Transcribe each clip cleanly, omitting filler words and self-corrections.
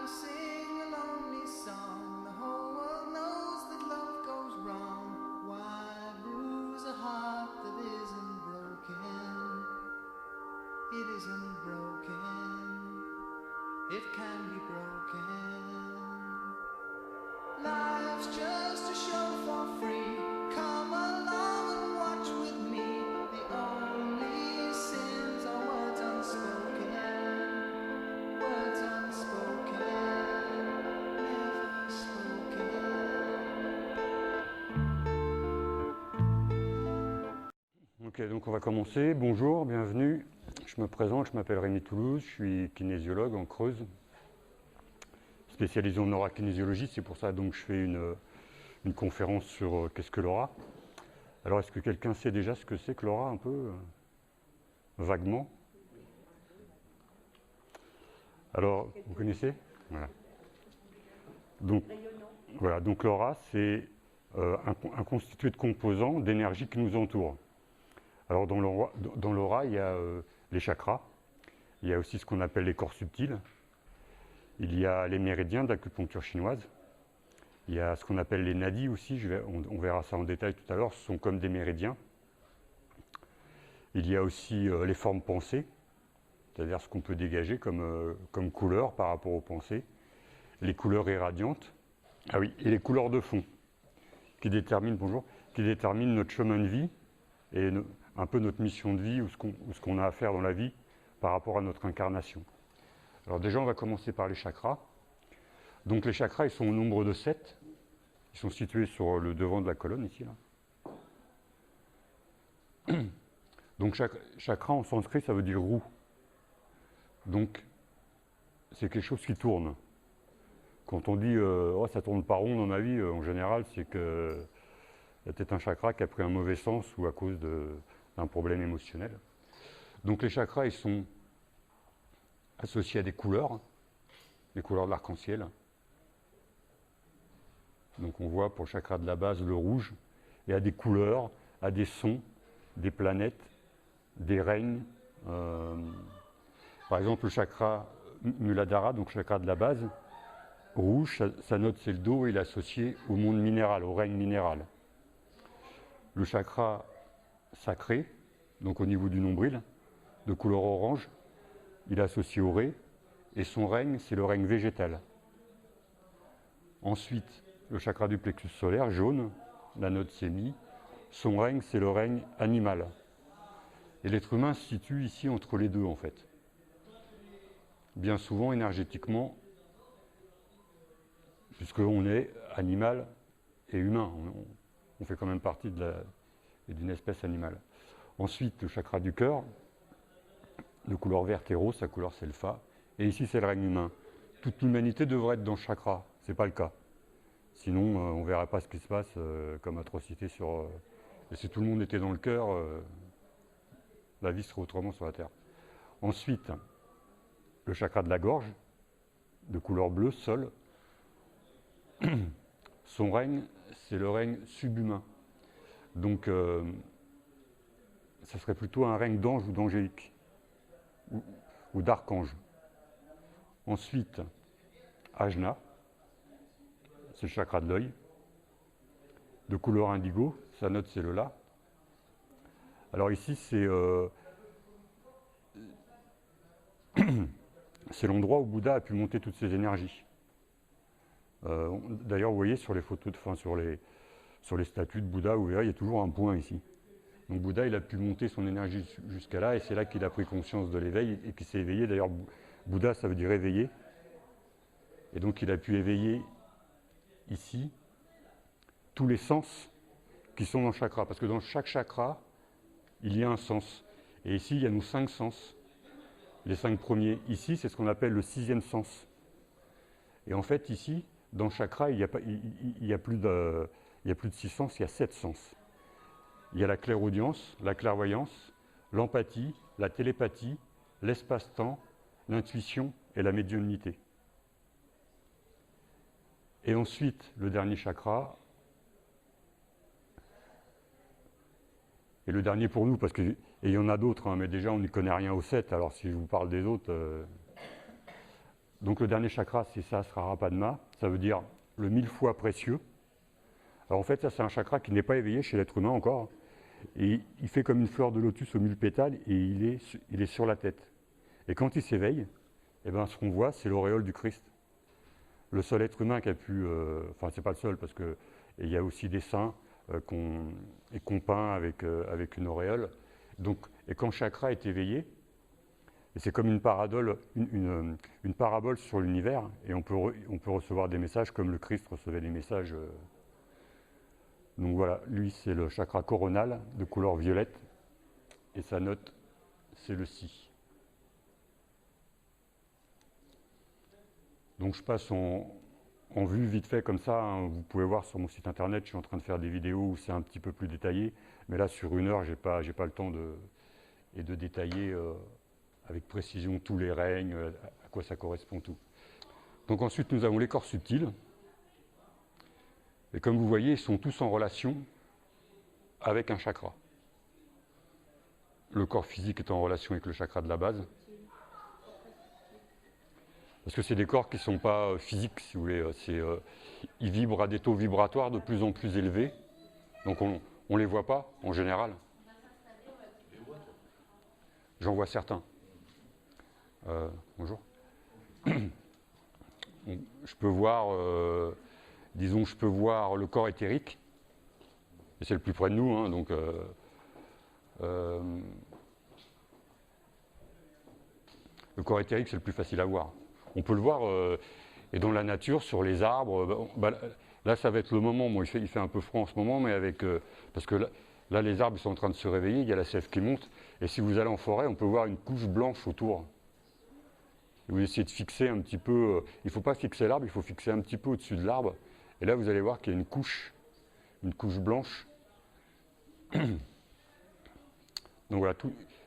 I sing a lonely song. The whole world knows that love goes wrong. Why bruise a heart that isn't broken? It isn't broken. It can be broken. Life's just a show for free. Come along and watch with me. The only sins are words unspoken. Words unspoken. Never spoken. Ok, donc on va commencer. Bonjour, bienvenue. Je me présente, je m'appelle Rémi Toulouse, je suis kinésiologue en Creuse, spécialisé en aura-kinésiologie. C'est pour ça donc je fais une conférence sur qu'est-ce que l'aura. Alors est-ce que quelqu'un sait déjà ce que c'est que l'aura un peu vaguement? Alors, vous connaissez? Voilà. Donc l'aura, c'est un constitué de composants d'énergie qui nous entoure. Alors dans l'aura, il y a les chakras, il y a aussi ce qu'on appelle les corps subtils, il y a les méridiens d'acupuncture chinoise, il y a ce qu'on appelle les nadis aussi, on verra ça en détail tout à l'heure, ce sont comme des méridiens. Il y a aussi les formes pensées, c'est-à-dire ce qu'on peut dégager comme couleur par rapport aux pensées, les couleurs irradiantes, ah oui, et les couleurs de fond, qui déterminent notre chemin de vie et un peu notre mission de vie ou ce qu'on a à faire dans la vie par rapport à notre incarnation. Alors déjà, on va commencer par les chakras. Donc les chakras, ils sont au nombre de 7. Ils sont situés sur le devant de la colonne, ici. Là. Donc chakra, en sanskrit, ça veut dire roue. Donc, c'est quelque chose qui tourne. Quand on dit oh, ça tourne pas rond dans ma vie, en général, c'est que il y a peut-être un chakra qui a pris un mauvais sens ou à cause d'un problème émotionnel. Donc les chakras, ils sont associés à des couleurs de l'arc-en-ciel. Donc on voit pour le chakra de la base le rouge, et à des couleurs, à des sons, des planètes, des règnes. Par exemple, le chakra Muladhara, donc le chakra de la base, rouge, sa note c'est le Do, et il est associé au monde minéral, au règne minéral. Le chakra sacré, donc au niveau du nombril, de couleur orange, il est associé au Ré, et son règne, c'est le règne végétal. Ensuite, le chakra du plexus solaire, jaune, la note c'est Mi, son règne, c'est le règne animal. Et l'être humain se situe ici entre les deux, en fait. Bien souvent, énergétiquement, puisqu'on est animal et humain. On fait quand même partie d'une espèce animale. Ensuite, le chakra du cœur, de couleur verte et rose, sa couleur c'est le Fa. Et ici, c'est le règne humain. Toute l'humanité devrait être dans ce chakra. Ce n'est pas le cas. Sinon, on ne verrait pas ce qui se passe comme atrocité sur... et si tout le monde était dans le cœur, la vie serait autrement sur la Terre. Ensuite, le chakra de la gorge, de couleur bleue, sol. Son règne, c'est le règne subhumain. Donc, ça serait plutôt un règne d'ange ou d'angélique, ou d'archange. Ensuite, Ajna, c'est le chakra de l'œil, de couleur indigo, sa note c'est le La. Alors ici, c'est l'endroit où Bouddha a pu monter toutes ses énergies. D'ailleurs, vous voyez sur les photos, sur les statues de Bouddha, vous verrez, il y a toujours un point ici. Donc Bouddha, il a pu monter son énergie jusqu'à là, et c'est là qu'il a pris conscience de l'éveil et qu'il s'est éveillé. D'ailleurs, Bouddha, ça veut dire éveiller. Et donc il a pu éveiller ici tous les sens qui sont dans le chakra. Parce que dans chaque chakra, il y a un sens. Et ici, il y a nos 5 sens. Les 5 premiers. Ici, c'est ce qu'on appelle le 6e sens. Et en fait, ici, dans le chakra, il y a plus de 6 sens, il y a 7 sens. Il y a la clairaudience, la clairvoyance, l'empathie, la télépathie, l'espace-temps, l'intuition et la médiumnité. Et ensuite, le dernier chakra, et le dernier pour nous, parce qu'il y en a d'autres, hein, mais déjà on n'y connaît rien aux 7, alors si je vous parle des autres... Donc le dernier chakra, c'est Sahasrara Padma, ça veut dire le 1000 fois précieux. Alors en fait, ça c'est un chakra qui n'est pas éveillé chez l'être humain encore. Et il fait comme une fleur de lotus aux 1000 pétales et il est sur la tête. Et quand il s'éveille, eh ben, ce qu'on voit, c'est l'auréole du Christ. Le seul être humain qui a pu, enfin c'est pas le seul parce qu'il y a aussi des saints qu'on peint avec une auréole. Donc, et quand chakra est éveillé, et c'est comme une parabole sur l'univers, et on peut recevoir des messages comme le Christ recevait des messages. Donc voilà, lui c'est le chakra coronal de couleur violette, et sa note c'est le Si. Donc je passe en vue vite fait comme ça, hein. Vous pouvez voir sur mon site internet, je suis en train de faire des vidéos où c'est un petit peu plus détaillé, mais là sur 1 heure, j'ai pas le temps de détailler avec précision tous les règnes, à quoi ça correspond tout. Donc ensuite nous avons les corps subtils, et comme vous voyez, ils sont tous en relation avec un chakra. Le corps physique est en relation avec le chakra de la base, parce que c'est des corps qui ne sont pas physiques, si vous voulez. Ils vibrent à des taux vibratoires de plus en plus élevés. Donc on ne les voit pas, en général. J'en vois certains. Bonjour. Je peux voir, disons, je peux voir le corps éthérique. Et c'est le plus près de nous, hein, donc... le corps éthérique, c'est le plus facile à voir. On peut le voir, et dans la nature, sur les arbres. Là, ça va être le moment. Bon, il fait un peu froid en ce moment, mais parce que là, les arbres sont en train de se réveiller, il y a la sève qui monte. Et si vous allez en forêt, on peut voir une couche blanche autour. Et vous essayez de fixer un petit peu. Il ne faut pas fixer l'arbre, il faut fixer un petit peu au-dessus de l'arbre. Et là, vous allez voir qu'il y a une couche blanche. Donc voilà,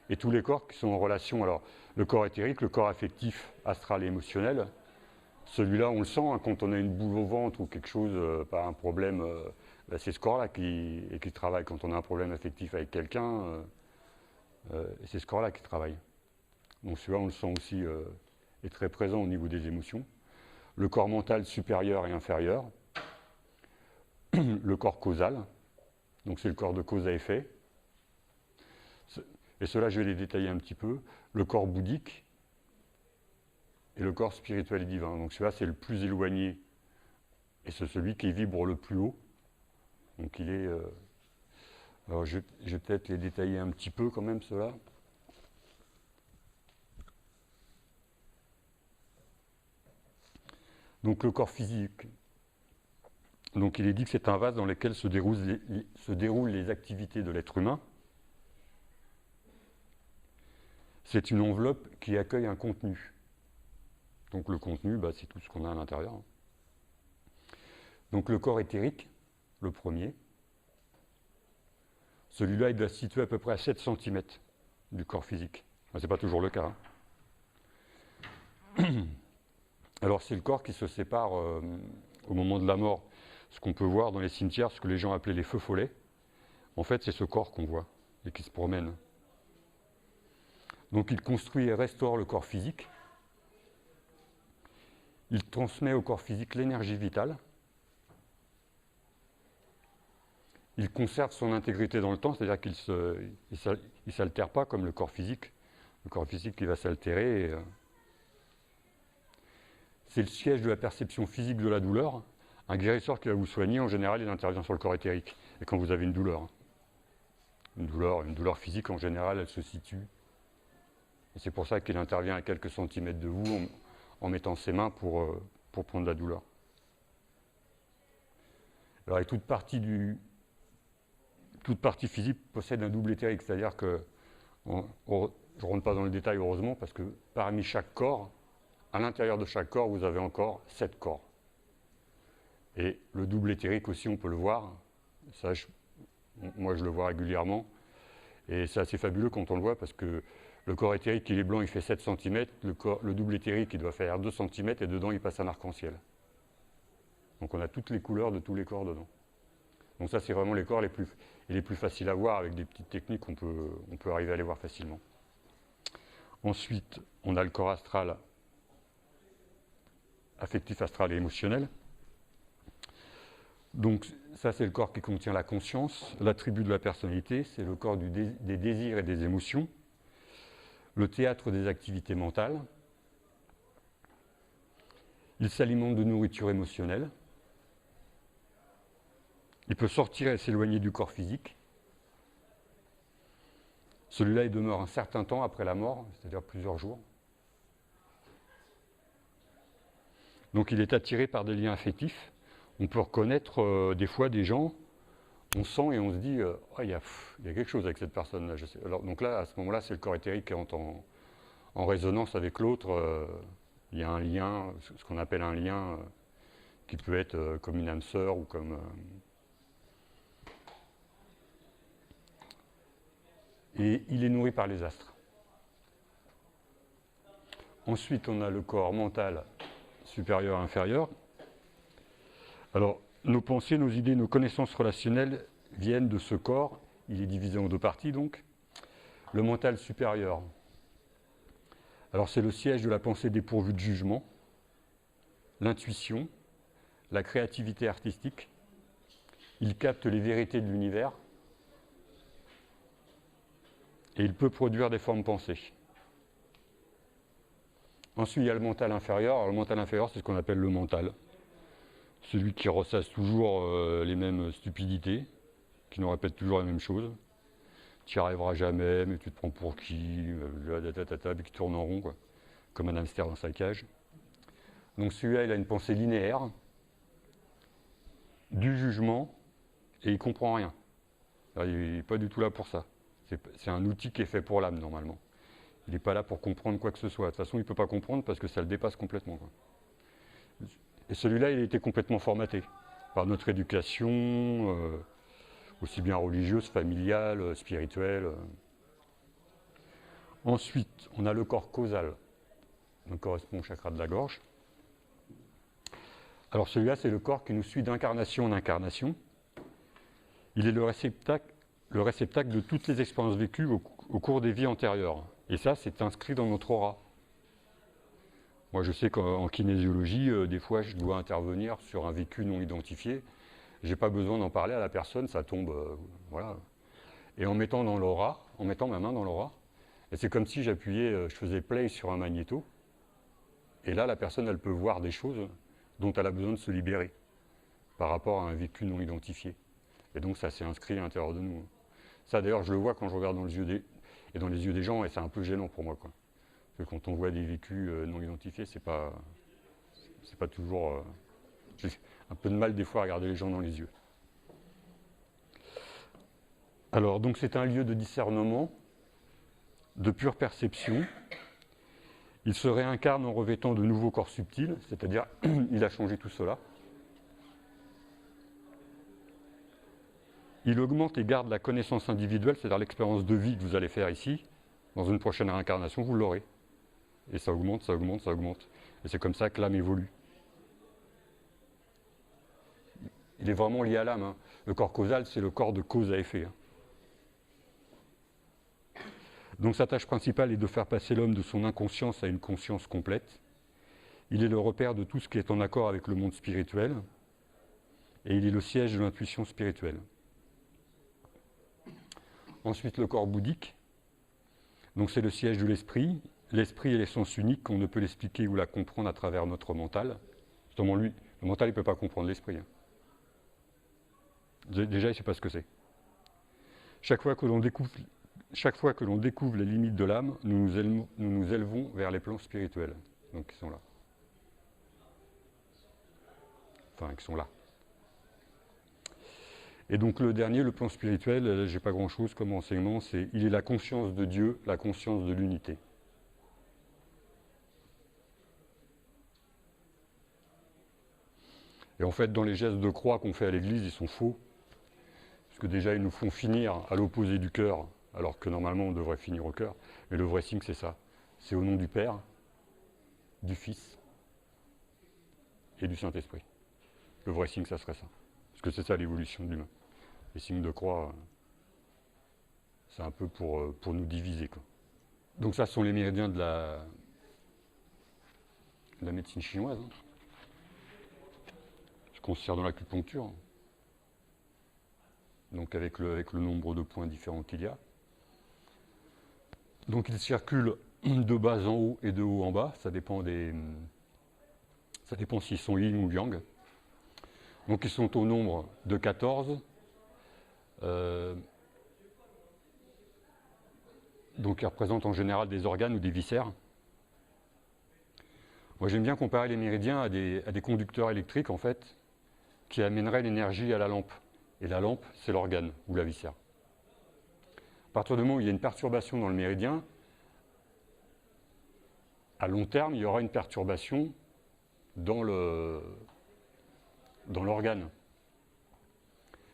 et tous les corps qui sont en relation. Alors, le corps éthérique, le corps affectif, astral et émotionnel, celui-là, on le sent, hein, quand on a une boule au ventre ou quelque chose, pas un problème, c'est ce corps-là qui travaille. Quand on a un problème affectif avec quelqu'un, c'est ce corps-là qui travaille. Donc celui-là, on le sent aussi, est très présent au niveau des émotions. Le corps mental supérieur et inférieur. Le corps causal, donc c'est le corps de cause à effet. Et cela, je vais les détailler un petit peu. Le corps bouddhique et le corps spirituel et divin. Donc celui-là, c'est le plus éloigné. Et c'est celui qui vibre le plus haut. Donc il est... alors je vais peut-être les détailler un petit peu quand même, cela. Donc le corps physique. Donc il est dit que c'est un vase dans lequel se déroulent les activités de l'être humain. C'est une enveloppe qui accueille un contenu. Donc le contenu, c'est tout ce qu'on a à l'intérieur. Donc le corps éthérique, le premier, celui-là, il doit se situer à peu près à 7 cm du corps physique. Ce n'est pas toujours le cas. Hein. Alors c'est le corps qui se sépare au moment de la mort. Ce qu'on peut voir dans les cimetières, ce que les gens appelaient les feux follets, en fait c'est ce corps qu'on voit et qui se promène. Donc il construit et restaure le corps physique. Il transmet au corps physique l'énergie vitale. Il conserve son intégrité dans le temps, c'est-à-dire qu'il ne s'altère pas comme le corps physique. Le corps physique qui va s'altérer. C'est le siège de la perception physique de la douleur. Un guérisseur qui va vous soigner, en général, il intervient sur le corps éthérique. Et quand vous avez une douleur physique, en général, elle se situe. Et c'est pour ça qu'il intervient à quelques centimètres de vous en mettant ses mains pour prendre la douleur. Alors, et toute partie physique possède un double éthérique, c'est-à-dire que, je ne rentre pas dans le détail heureusement, parce que parmi chaque corps, à l'intérieur de chaque corps, vous avez encore 7 corps. Et le double éthérique aussi, on peut le voir. Ça, moi, je le vois régulièrement. Et c'est assez fabuleux quand on le voit, parce que le corps éthérique, il est blanc, il fait 7 cm. Le double éthérique, il doit faire 2 cm, et dedans, il passe un arc-en-ciel. Donc on a toutes les couleurs de tous les corps dedans. Donc ça, c'est vraiment les corps les plus faciles à voir. Avec des petites techniques, on peut arriver à les voir facilement. Ensuite, on a le corps astral affectif, astral et émotionnel. Donc ça, c'est le corps qui contient la conscience. L'attribut de la personnalité, c'est le corps des désirs et des émotions. Le théâtre des activités mentales. Il s'alimente de nourriture émotionnelle. Il peut sortir et s'éloigner du corps physique. Celui-là, il demeure un certain temps après la mort, c'est-à-dire plusieurs jours. Donc il est attiré par des liens affectifs. On peut reconnaître des fois des gens, on sent et on se dit oh, il y a quelque chose avec cette personne-là. Alors, donc là, à ce moment-là, c'est le corps éthérique qui entre en résonance avec l'autre. Il y a un lien, ce qu'on appelle un lien, qui peut être comme une âme sœur ou comme... Et il est nourri par les astres. Ensuite, on a le corps mental supérieur et inférieur. Alors, nos pensées, nos idées, nos connaissances relationnelles viennent de ce corps. Il est divisé en deux parties, donc. Le mental supérieur. Alors, c'est le siège de la pensée dépourvue de jugement, l'intuition, la créativité artistique. Il capte les vérités de l'univers et il peut produire des formes pensées. Ensuite, il y a le mental inférieur. Alors, le mental inférieur, c'est ce qu'on appelle le mental. Celui qui ressasse toujours les mêmes stupidités, qui nous répète toujours la même chose. Tu n'y arriveras jamais, mais tu te prends pour qui, puis qui tourne en rond, quoi, comme un hamster dans sa cage. Donc celui-là, il a une pensée linéaire, du jugement, et il ne comprend rien. Alors, il n'est pas du tout là pour ça. C'est un outil qui est fait pour l'âme, normalement. Il n'est pas là pour comprendre quoi que ce soit. De toute façon, il ne peut pas comprendre parce que ça le dépasse complètement, quoi. Et celui-là, il a été complètement formaté par notre éducation, aussi bien religieuse, familiale, spirituelle. Ensuite, on a le corps causal, qui correspond au chakra de la gorge. Alors celui-là, c'est le corps qui nous suit d'incarnation en incarnation. Il est le réceptacle de toutes les expériences vécues au cours des vies antérieures. Et ça, c'est inscrit dans notre aura. Moi, je sais qu'en kinésiologie, des fois, je dois intervenir sur un vécu non identifié. Je n'ai pas besoin d'en parler à la personne, ça tombe, voilà. Et en mettant ma main dans l'aura, et c'est comme si j'appuyais, je faisais play sur un magnéto. Et là, la personne, elle peut voir des choses dont elle a besoin de se libérer par rapport à un vécu non identifié. Et donc, ça s'est inscrit à l'intérieur de nous. Ça, d'ailleurs, je le vois quand je regarde dans les yeux des gens, et c'est un peu gênant pour moi, quoi. Parce que quand on voit des vécus non identifiés, c'est pas toujours... j'ai un peu de mal des fois à regarder les gens dans les yeux. Alors, donc c'est un lieu de discernement, de pure perception. Il se réincarne en revêtant de nouveaux corps subtils, c'est-à-dire il a changé tout cela. Il augmente et garde la connaissance individuelle, c'est-à-dire l'expérience de vie que vous allez faire ici. Dans une prochaine réincarnation, vous l'aurez. Et ça augmente, ça augmente, ça augmente. Et c'est comme ça que l'âme évolue. Il est vraiment lié à l'âme, hein. Le corps causal, c'est le corps de cause à effet, hein. Donc sa tâche principale est de faire passer l'homme de son inconscience à une conscience complète. Il est le repère de tout ce qui est en accord avec le monde spirituel. Et il est le siège de l'intuition spirituelle. Ensuite, le corps bouddhique. Donc c'est le siège de l'esprit. L'esprit est l'essence unique, qu'on ne peut l'expliquer ou la comprendre à travers notre mental. Justement, lui, le mental, il ne peut pas comprendre l'esprit, hein. Déjà, il ne sait pas ce que c'est. Chaque fois que l'on découvre les limites de l'âme, nous nous élevons vers les plans spirituels. Donc, ils sont là. Enfin, ils sont là. Et donc, le dernier, le plan spirituel, je n'ai pas grand-chose comme enseignement, c'est il est la conscience de Dieu, la conscience de l'unité. Et en fait, dans les gestes de croix qu'on fait à l'église, ils sont faux. Parce que déjà, ils nous font finir à l'opposé du cœur, alors que normalement, on devrait finir au cœur. Mais le vrai signe, c'est ça. C'est au nom du Père, du Fils et du Saint-Esprit. Le vrai signe, ça serait ça. Parce que c'est ça l'évolution de l'humain. Les signes de croix, c'est un peu pour nous diviser, quoi. Donc ça, ce sont les méridiens de la médecine chinoise, hein. qu'on se sert dans l'acupuncture. Donc avec le nombre de points différents qu'il y a. Donc il circule de bas en haut et de haut en bas, ça dépend s'ils sont yin ou yang. Donc ils sont au nombre de 14. Donc ils représentent en général des organes ou des viscères. Moi j'aime bien comparer les méridiens à des conducteurs électriques en fait, qui amèneraient l'énergie à la lampe. Et la lampe, c'est l'organe ou la viscère. À partir du moment où il y a une perturbation dans le méridien, à long terme, il y aura une perturbation dans l'organe.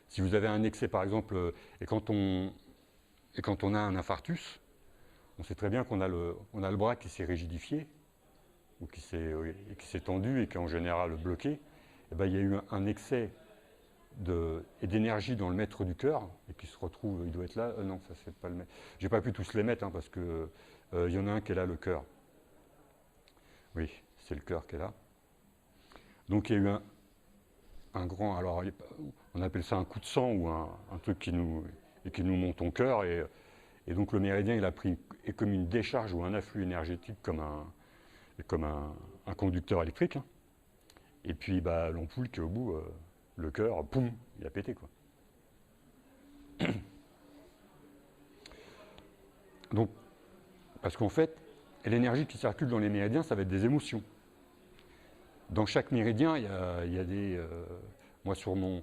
Si vous avez un excès, par exemple, et quand on a un infarctus, on sait très bien qu'on a le bras qui s'est rigidifié, ou qui s'est tendu et qui est en général bloqué. Et bien, il y a eu un excès d'énergie dans le maître du cœur, et qui se retrouve, il doit être là, non, ça c'est pas le maître. J'ai pas pu tous les mettre, hein, parce que il y en a un qui est là, le cœur. Oui, c'est le cœur qui est là. Donc il y a eu un grand, alors on appelle ça un coup de sang, ou un truc qui nous monte au cœur, et donc le méridien il a pris est comme une décharge ou un afflux énergétique comme un conducteur électrique, hein. Et puis bah, l'ampoule qui est au bout, le cœur, poum, il a pété quoi. Donc, parce qu'en fait, l'énergie qui circule dans les méridiens, ça va être des émotions. Dans chaque méridien, il y a des... moi, sur mon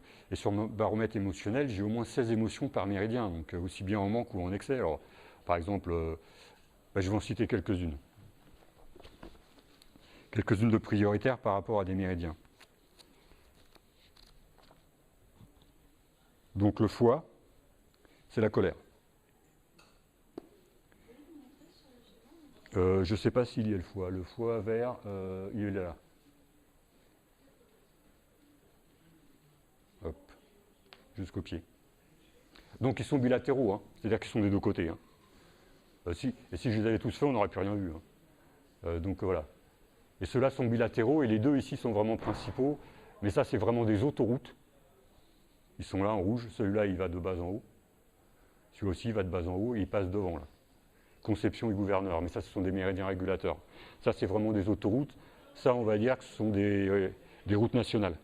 baromètre émotionnel, j'ai au moins 16 émotions par méridien, donc aussi bien en manque ou en excès. Alors, par exemple, je vais en citer quelques-unes. Quelques-unes de prioritaires par rapport à des méridiens. Donc le foie, c'est la colère. Je ne sais pas s'il y a le foie. Le foie vert, il est là. Hop, jusqu'au pied. Donc ils sont bilatéraux, hein. C'est-à-dire qu'ils sont des deux côtés. Hein. Et si je les avais tous faits, on n'aurait plus rien vu. Hein. Donc voilà. Et ceux-là sont bilatéraux, et les deux ici sont vraiment principaux. Mais ça, c'est vraiment des autoroutes. Ils sont là en rouge. Celui-là, il va de bas en haut. Celui-là aussi, il va de bas en haut, et il passe devant, là. Conception et gouverneur. Mais ça, ce sont des méridiens régulateurs. Ça, c'est vraiment des autoroutes. Ça, on va dire que ce sont des routes nationales.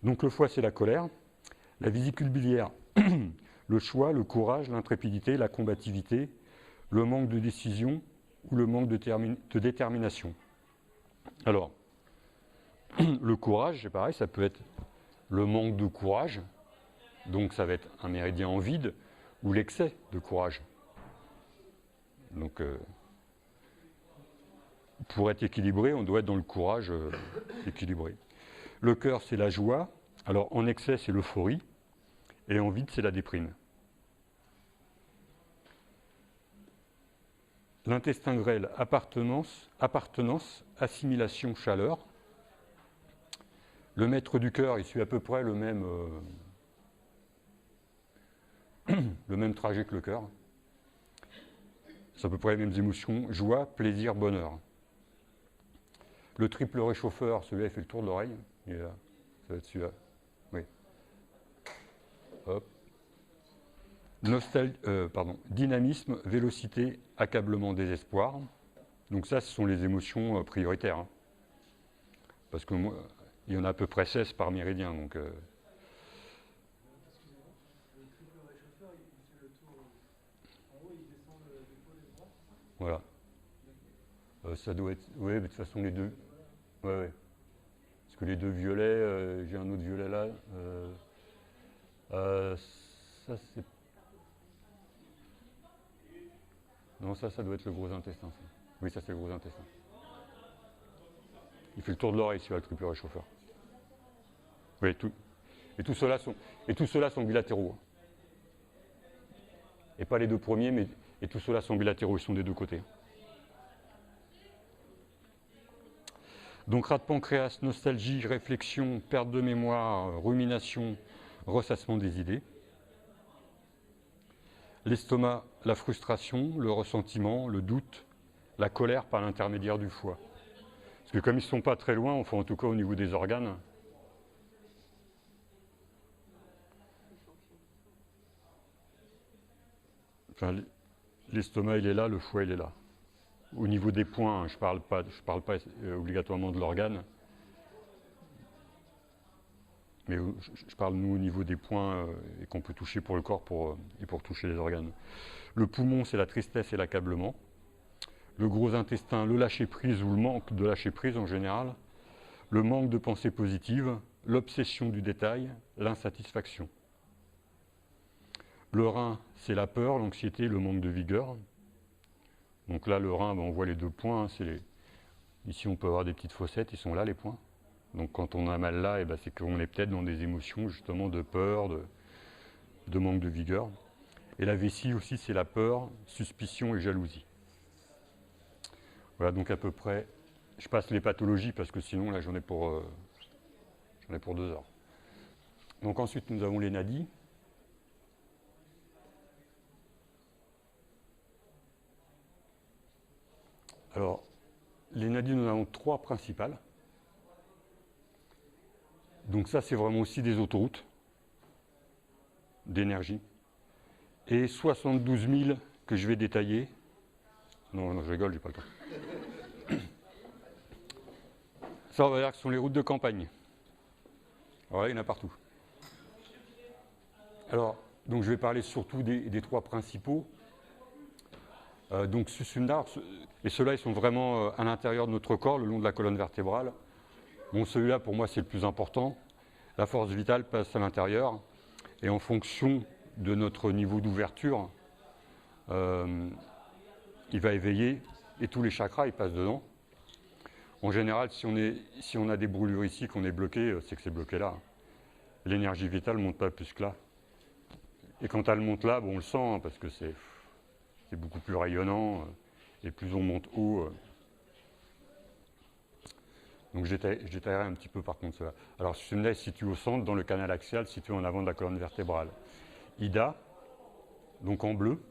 Donc le foie, c'est la colère. La vésicule biliaire, le choix, le courage, l'intrépidité, la combativité, le manque de décision ou le manque de détermination. Alors, le courage, c'est pareil, ça peut être le manque de courage, donc ça va être un méridien en vide, ou l'excès de courage. Donc, pour être équilibré, on doit être dans le courage équilibré. Le cœur, c'est la joie. Alors, en excès, c'est l'euphorie. Et en vide, c'est la déprime. L'intestin grêle, appartenance, assimilation, chaleur. Le maître du cœur, il suit à peu près le même trajet que le cœur. C'est à peu près les mêmes émotions, joie, plaisir, bonheur. Le triple réchauffeur, celui-là, il fait le tour de l'oreille. Il est là. Ça va être celui-là. Oui. Hop. Dynamisme, vélocité, accablement, désespoir. Donc ça, ce sont les émotions prioritaires. Hein. Parce que moi, il y en a à peu près 16 par méridien. Donc, voilà. Ça doit être... Oui, mais de toute façon, les deux... Ouais. Parce que les deux violets, j'ai un autre violet là. Ça, c'est... Non, ça doit être le gros intestin. Ça. Oui, ça, c'est le gros intestin. Il fait le tour de l'oreille, celui-là, le triple réchauffeur. Oui, et tous ceux-là sont bilatéraux. Hein. Et pas les deux premiers, mais et tous ceux-là sont bilatéraux, ils sont des deux côtés. Donc, rat de pancréas, nostalgie, réflexion, perte de mémoire, rumination, ressassement des idées. L'estomac, la frustration, le ressentiment, le doute, la colère par l'intermédiaire du foie. Parce que comme ils ne sont pas très loin, enfin en tout cas au niveau des organes, enfin, l'estomac il est là, le foie il est là. Au niveau des points, hein, je parle pas obligatoirement de l'organe, mais je parle nous au niveau des points et qu'on peut toucher pour le corps et pour toucher les organes. Le poumon c'est la tristesse et l'accablement. Le gros intestin, le lâcher-prise ou le manque de lâcher-prise en général. Le manque de pensée positive, l'obsession du détail, l'insatisfaction. Le rein, c'est la peur, l'anxiété, le manque de vigueur. Donc là, le rein, on voit les 2 points. Hein, ici, on peut avoir des petites fossettes, ils sont là, les points. Donc quand on a mal là, c'est qu'on est peut-être dans des émotions justement de peur, de manque de vigueur. Et la vessie aussi, c'est la peur, suspicion et jalousie. Voilà, donc à peu près, je passe les pathologies parce que sinon, là, j'en ai pour 2 heures. Donc ensuite, nous avons les nadis. Alors, les nadis, nous en avons 3 principales. Donc ça, c'est vraiment aussi des autoroutes d'énergie. Et 72 000 que je vais détailler. Non, je rigole, j'ai pas le temps. Ça, on va dire que ce sont les routes de campagne. Voilà, il y en a partout. Alors, donc je vais parler surtout des 3 principaux. Donc Susundar, et ceux-là, ils sont vraiment à l'intérieur de notre corps, le long de la colonne vertébrale. Bon, celui-là, pour moi, c'est le plus important. La force vitale passe à l'intérieur. Et en fonction de notre niveau d'ouverture, il va éveiller. Et tous les chakras, ils passent dedans. En général, si on a des brûlures ici, qu'on est bloqué, c'est que c'est bloqué là. L'énergie vitale ne monte pas plus que là. Et quand elle monte là, on le sent, hein, parce que c'est beaucoup plus rayonnant. Et plus on monte haut. Donc je détaillerai un petit peu par contre cela. Alors Susumna est situé au centre, dans le canal axial, situé en avant de la colonne vertébrale. Ida, donc en bleu,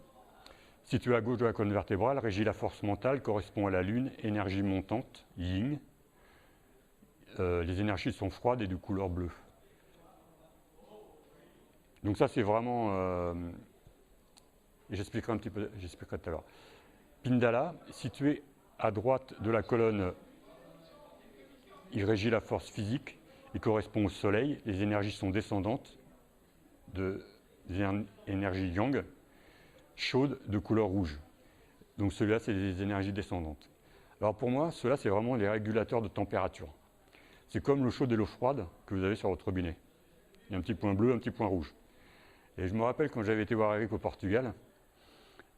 situé à gauche de la colonne vertébrale, régit la force mentale, correspond à la lune, énergie montante, yin. Les énergies sont froides et de couleur bleue. Donc ça c'est vraiment... j'expliquerai un petit peu, j'expliquerai tout à l'heure. Pindala, situé à droite de la colonne, il régit la force physique, il correspond au soleil, les énergies sont descendantes, des énergies yang, chaudes de couleur rouge. Donc celui-là, c'est des énergies descendantes. Alors pour moi, ceux-là, c'est vraiment les régulateurs de température. C'est comme l'eau chaude et l'eau froide que vous avez sur votre robinet. Il y a un petit point bleu, un petit point rouge. Et je me rappelle quand j'avais été voir Eric au Portugal,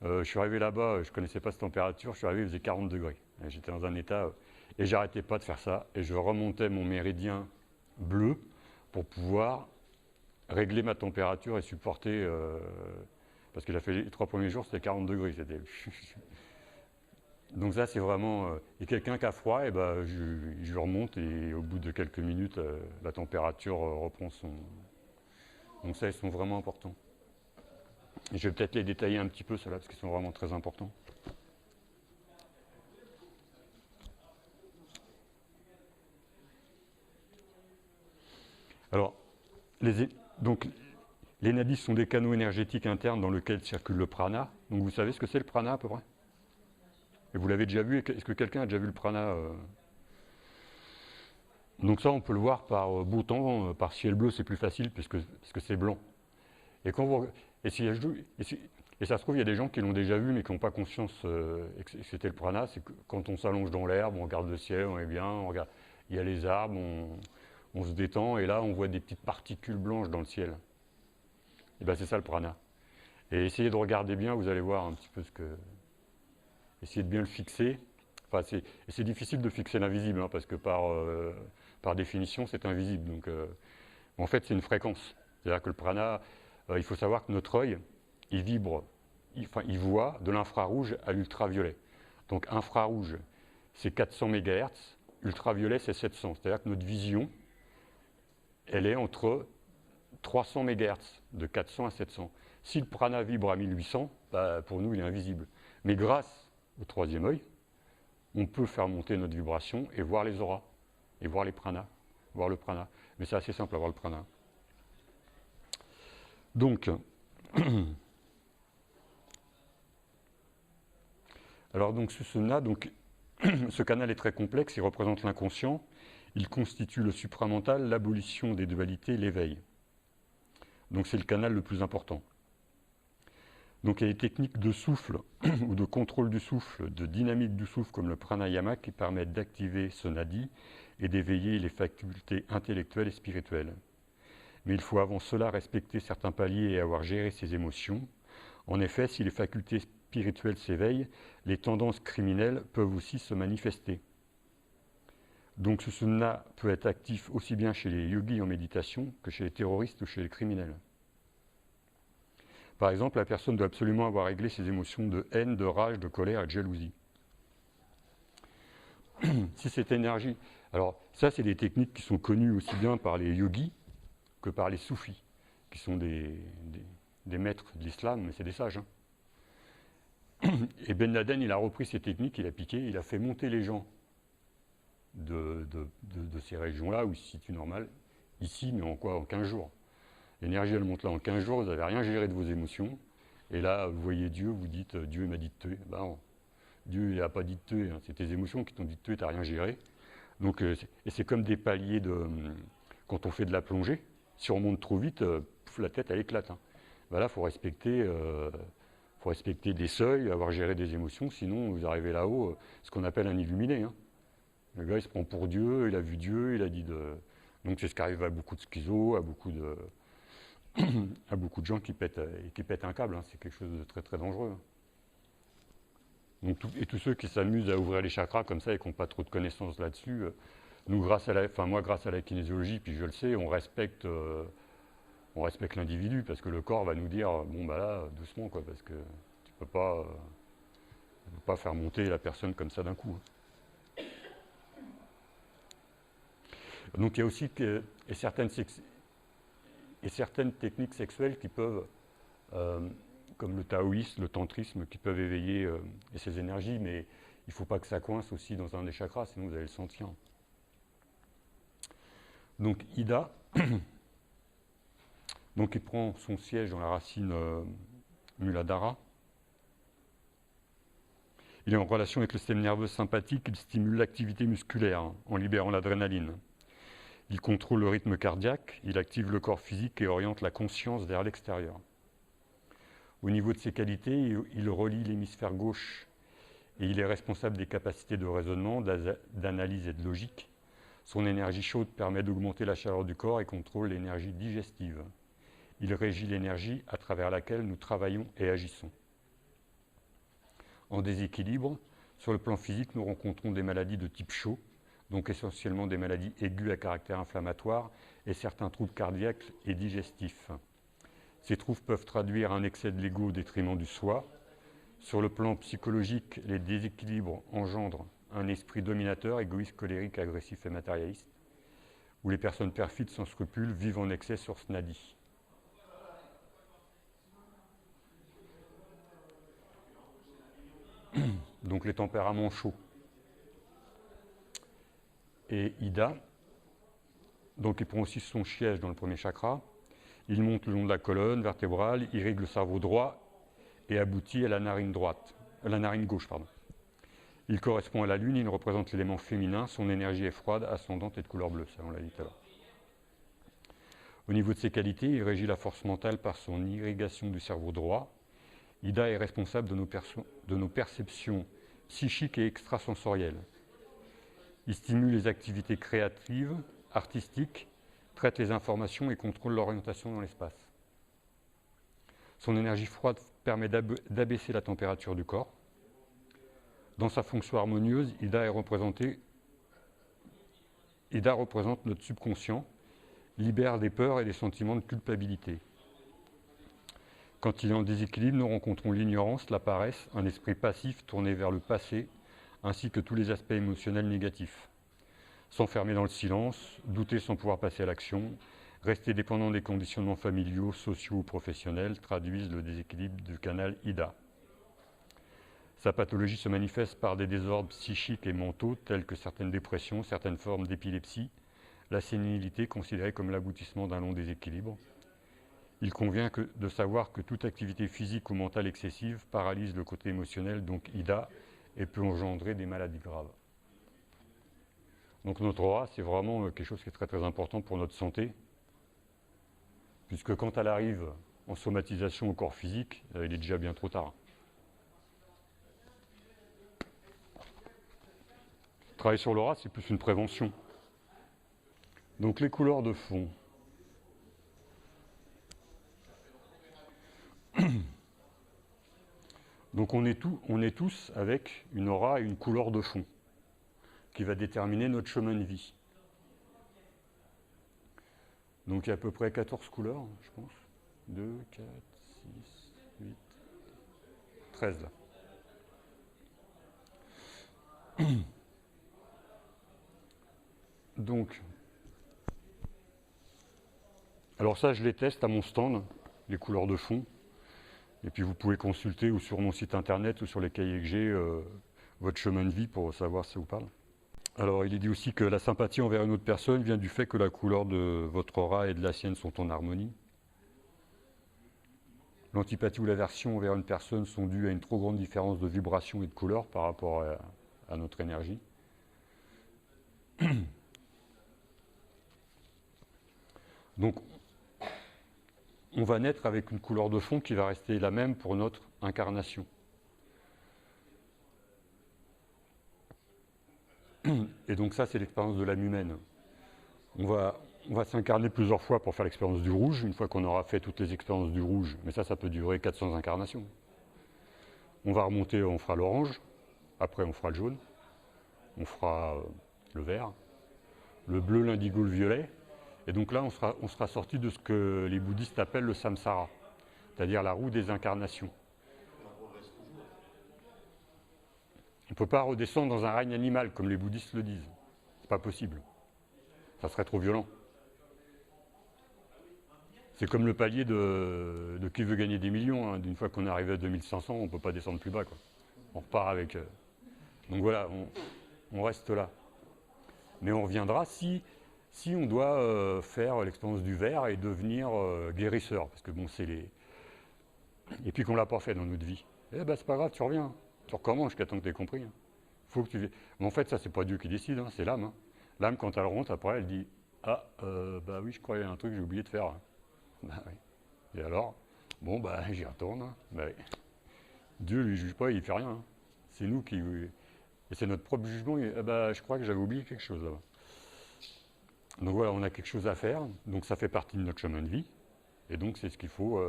je suis arrivé là-bas, je ne connaissais pas cette température, je suis arrivé, il faisait 40 degrés. J'étais dans un état, et j'arrêtais pas de faire ça, et je remontais mon méridien bleu pour pouvoir régler ma température et supporter, parce que les 3 premiers jours, c'était 40 degrés. Donc ça, c'est vraiment... et quelqu'un qui a froid, je remonte, et au bout de quelques minutes, la température reprend son... Donc ça, ils sont vraiment importants. Et je vais peut-être les détailler un petit peu, ceux-là, parce qu'ils sont vraiment très importants. Alors, les nadis sont des canaux énergétiques internes dans lesquels circule le prana. Donc vous savez ce que c'est le prana à peu près? Et vous l'avez déjà vu? Est-ce que quelqu'un a déjà vu le prana? Donc ça, on peut le voir par beau temps, par ciel bleu, c'est plus facile parce que c'est blanc. Et, et ça se trouve, il y a des gens qui l'ont déjà vu mais qui n'ont pas conscience que c'était le prana. C'est que quand on s'allonge dans l'herbe, on regarde le ciel, on est bien, il y a les arbres, on se détend, et là, on voit des petites particules blanches dans le ciel. Et c'est ça le prana. Et essayez de regarder bien, vous allez voir un petit peu essayez de bien le fixer. Enfin, c'est difficile de fixer l'invisible, hein, parce que par définition, c'est invisible. Donc, en fait, c'est une fréquence. C'est-à-dire que le prana, il faut savoir que notre œil, il vibre, il voit de l'infrarouge à l'ultraviolet. Donc, infrarouge, c'est 400 MHz, ultraviolet, c'est 700. C'est-à-dire que notre vision, elle est entre 300 MHz, de 400 à 700. Si le prana vibre à 1800, pour nous, il est invisible. Mais grâce au troisième œil, on peut faire monter notre vibration et voir les auras, et voir les pranas, voir le prana. Mais c'est assez simple à voir le prana. Donc, alors donc Sushumna, donc, ce canal est très complexe, il représente l'inconscient, il constitue le supramental, l'abolition des dualités, l'éveil. Donc c'est le canal le plus important. Donc il y a des techniques de souffle ou de contrôle du souffle, de dynamique du souffle comme le pranayama qui permettent d'activer ce nadi et d'éveiller les facultés intellectuelles et spirituelles. Mais il faut avant cela respecter certains paliers et avoir géré ses émotions. En effet, si les facultés spirituelles s'éveillent, les tendances criminelles peuvent aussi se manifester. Donc Sushumna peut être actif aussi bien chez les yogis en méditation que chez les terroristes ou chez les criminels. Par exemple, la personne doit absolument avoir réglé ses émotions de haine, de rage, de colère et de jalousie. Si cette énergie... Alors ça, c'est des techniques qui sont connues aussi bien par les yogis que par les soufis, qui sont des maîtres de l'islam, mais c'est des sages. Et Ben Laden, il a repris ces techniques, il a piqué, il a fait monter les gens de ces régions-là, où il se situe normal, ici, mais en 15 jours. L'énergie, elle monte là en 15 jours, vous n'avez rien géré de vos émotions. Et là, vous voyez Dieu, vous dites « Dieu m'a dit de tuer ». Ben non, Dieu n'a pas dit de tuer, hein. C'est tes émotions qui t'ont dit de tuer, tu n'as rien géré. Donc, et c'est comme des paliers de... Quand on fait de la plongée, si on monte trop vite, la tête, elle éclate. Hein. Ben là, il faut respecter des seuils, avoir géré des émotions, sinon vous arrivez là-haut, ce qu'on appelle un illuminé. Hein. Le gars, il se prend pour Dieu, il a vu Dieu, il a dit de... Donc c'est ce qui arrive à beaucoup de schizos, à beaucoup de gens qui pètent un câble, hein. C'est quelque chose de très très dangereux. Donc, et tous ceux qui s'amusent à ouvrir les chakras comme ça et qui n'ont pas trop de connaissances là-dessus, nous, moi grâce à la kinésiologie, puis je le sais, on respecte l'individu, parce que le corps va nous dire, bon bah là, doucement, quoi, parce que tu ne peux pas faire monter la personne comme ça d'un coup. Donc il y a aussi certaines techniques sexuelles qui peuvent, comme le taoïsme, le tantrisme, qui peuvent éveiller ces énergies, mais il ne faut pas que ça coince aussi dans un des chakras, sinon vous allez le sentir. Donc Ida, donc il prend son siège dans la racine Muladhara. Il est en relation avec le système nerveux sympathique, il stimule l'activité musculaire hein, en libérant l'adrénaline. Il contrôle le rythme cardiaque, il active le corps physique et oriente la conscience vers l'extérieur. Au niveau de ses qualités, il relie l'hémisphère gauche et il est responsable des capacités de raisonnement, d'analyse et de logique. Son énergie chaude permet d'augmenter la chaleur du corps et contrôle l'énergie digestive. Il régit l'énergie à travers laquelle nous travaillons et agissons. En déséquilibre, sur le plan physique, nous rencontrons des maladies de type chaud, donc essentiellement des maladies aiguës à caractère inflammatoire et certains troubles cardiaques et digestifs. Ces troubles peuvent traduire un excès de l'ego au détriment du soi. Sur le plan psychologique, les déséquilibres engendrent un esprit dominateur, égoïste, colérique, agressif et matérialiste, où les personnes perfides sans scrupules vivent en excès sur ce nadi. Donc les tempéraments chauds. Et Ida, donc il prend aussi son siège dans le premier chakra, il monte le long de la colonne vertébrale, irrigue le cerveau droit et aboutit à la narine gauche. Il correspond à la lune, il représente l'élément féminin, son énergie est froide, ascendante et de couleur bleue, ça on l'a dit tout à l'heure. Au niveau de ses qualités, il régit la force mentale par son irrigation du cerveau droit. Ida est responsable de nos perceptions psychiques et extrasensorielles. Il stimule les activités créatives, artistiques, traite les informations et contrôle l'orientation dans l'espace. Son énergie froide permet d'abaisser la température du corps. Dans sa fonction harmonieuse, Ida représente notre subconscient, libère des peurs et des sentiments de culpabilité. Quand il est en déséquilibre, nous rencontrons l'ignorance, la paresse, un esprit passif tourné vers le passé, ainsi que tous les aspects émotionnels négatifs. S'enfermer dans le silence, douter sans pouvoir passer à l'action, rester dépendant des conditionnements familiaux, sociaux ou professionnels traduisent le déséquilibre du canal Ida. Sa pathologie se manifeste par des désordres psychiques et mentaux tels que certaines dépressions, certaines formes d'épilepsie, la sénilité considérée comme l'aboutissement d'un long déséquilibre. Il convient de savoir que toute activité physique ou mentale excessive paralyse le côté émotionnel, donc IDA, et peut engendrer des maladies graves. Donc notre aura, c'est vraiment quelque chose qui est très très important pour notre santé, puisque quand elle arrive en somatisation au corps physique, il est déjà bien trop tard. Travailler sur l'aura, c'est plus une prévention. Donc les couleurs de fond. Donc on est tous avec une aura et une couleur de fond qui va déterminer notre chemin de vie. Donc il y a à peu près 14 couleurs, je pense. 2, 4, 6, 8, 13 là. Donc, alors ça je les teste à mon stand, les couleurs de fond. Et puis vous pouvez consulter ou sur mon site internet ou sur les cahiers que j'ai votre chemin de vie pour savoir si ça vous parle. Alors il est dit aussi que la sympathie envers une autre personne vient du fait que la couleur de votre aura et de la sienne sont en harmonie. L'antipathie ou l'aversion envers une personne sont dues à une trop grande différence de vibration et de couleur par rapport à notre énergie. Donc on va naître avec une couleur de fond qui va rester la même pour notre incarnation. Et donc ça, c'est l'expérience de l'âme humaine. On va s'incarner plusieurs fois pour faire l'expérience du rouge, une fois qu'on aura fait toutes les expériences du rouge, mais ça peut durer 400 incarnations. On va remonter, on fera l'orange, après on fera le jaune, on fera le vert, le bleu, l'indigo, le violet, et donc là on sera sorti de ce que les bouddhistes appellent le samsara, c'est-à-dire la roue des incarnations. On ne peut pas redescendre dans un règne animal, comme les bouddhistes le disent. C'est pas possible. Ça serait trop violent. C'est comme le palier de qui veut gagner des millions. Hein. Une fois qu'on est arrivé à 2500, on ne peut pas descendre plus bas, quoi. On repart avec... Donc voilà, on reste là. Mais on reviendra si on doit faire l'expérience du vert et devenir guérisseur. Parce que bon, c'est les... Et puis qu'on ne l'a pas fait dans notre vie. Eh ben c'est pas grave, tu reviens. Tu recommences jusqu'à temps que tu aies compris. Hein. Faut que tu... Mais en fait, ça, c'est pas Dieu qui décide, hein, c'est l'âme. Hein. L'âme, quand elle rentre, après, elle dit « Ah, bah oui, je croyais à un truc que j'ai oublié de faire. » Bah oui. Et alors, bon, bah j'y retourne. Hein. Bah, oui. Dieu lui juge pas, il fait rien. Hein. C'est nous qui... Et c'est notre propre jugement. Ah bah, je crois que j'avais oublié quelque chose là-bas. Donc voilà, on a quelque chose à faire. Donc ça fait partie de notre chemin de vie. Et donc c'est ce qu'il faut...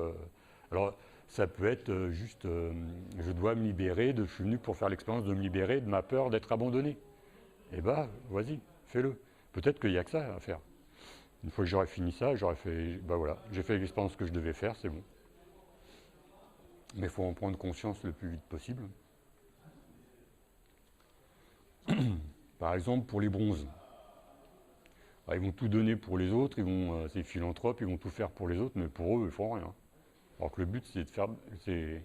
Alors, ça peut être juste, je dois me libérer, je suis venu pour faire l'expérience de me libérer de ma peur d'être abandonné. Eh bien, vas-y, fais-le. Peut-être qu'il n'y a que ça à faire. Une fois que j'aurai fini ça, j'aurai fait, ben voilà, j'ai fait l'expérience que je devais faire, c'est bon. Mais il faut en prendre conscience le plus vite possible. Par exemple, pour les bronzes. Alors, ils vont tout donner pour les autres, c'est philanthropes, ils vont tout faire pour les autres, mais pour eux, ils ne font rien. Alors que le but, c'est de faire, c'est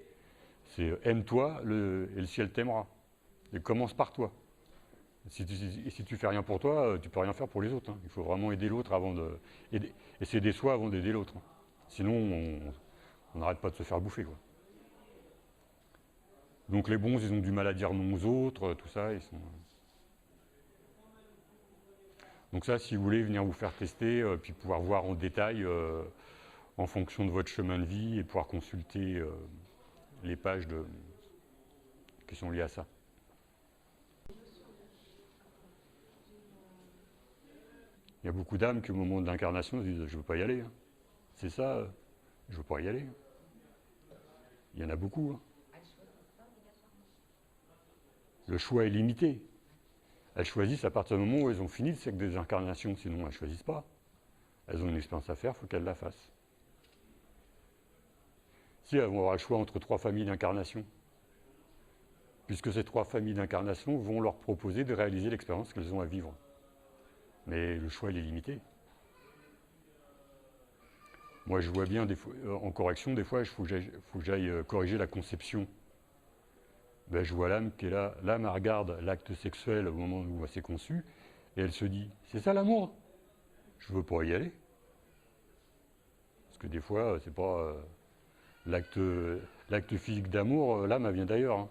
aime-toi et le ciel t'aimera. Et commence par toi. Si tu fais rien pour toi, tu peux rien faire pour les autres. Hein. Il faut vraiment aider l'autre avant de... Et s'aider soi avant d'aider l'autre. Hein. Sinon, on n'arrête pas de se faire bouffer. Quoi. Donc les bons, ils ont du mal à dire non aux autres, tout ça. Ils sont... Donc ça, si vous voulez venir vous faire tester, puis pouvoir voir en détail... en fonction de votre chemin de vie et pouvoir consulter les pages qui sont liées à ça. Il y a beaucoup d'âmes qui, au moment de l'incarnation, se disent « je ne veux pas y aller hein. ». C'est ça, je ne veux pas y aller. Il y en a beaucoup. Hein. Le choix est limité. Elles choisissent à partir du moment où elles ont fini de ces des incarnations, sinon elles ne choisissent pas. Elles ont une expérience à faire, il faut qu'elles la fassent. Si elles vont avoir le choix entre 3 familles d'incarnation, puisque ces 3 familles d'incarnation vont leur proposer de réaliser l'expérience qu'elles ont à vivre. Mais le choix, il est limité. Moi, je vois bien, en correction, des fois, il faut que j'aille corriger la conception ben, je vois l'âme qui est là. L'âme, elle regarde l'acte sexuel au moment où elle s'est conçue, et elle se dit, c'est ça l'amour? Je veux pas y aller. Parce que des fois, c'est pas l'acte physique d'amour, l'âme, elle vient d'ailleurs. Hein.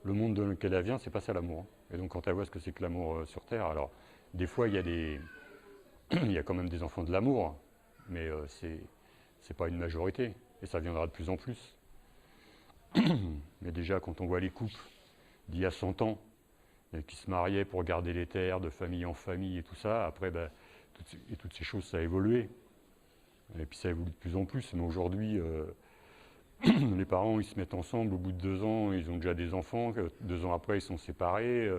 Le monde dans lequel elle vient, c'est pas ça l'amour. Hein. Et donc quand elle voit ce que c'est que l'amour sur Terre, alors des fois il y a il y a quand même des enfants de l'amour, mais c'est pas une majorité, et ça viendra de plus en plus. Mais déjà quand on voit les couples d'il y a 100 ans, qui se mariaient pour garder les terres, de famille en famille et tout ça, après ben, toutes ces choses ça a évolué. Et puis ça évolue de plus en plus, mais aujourd'hui les parents ils se mettent ensemble, au bout de 2 ans ils ont déjà des enfants, 2 ans après ils sont séparés,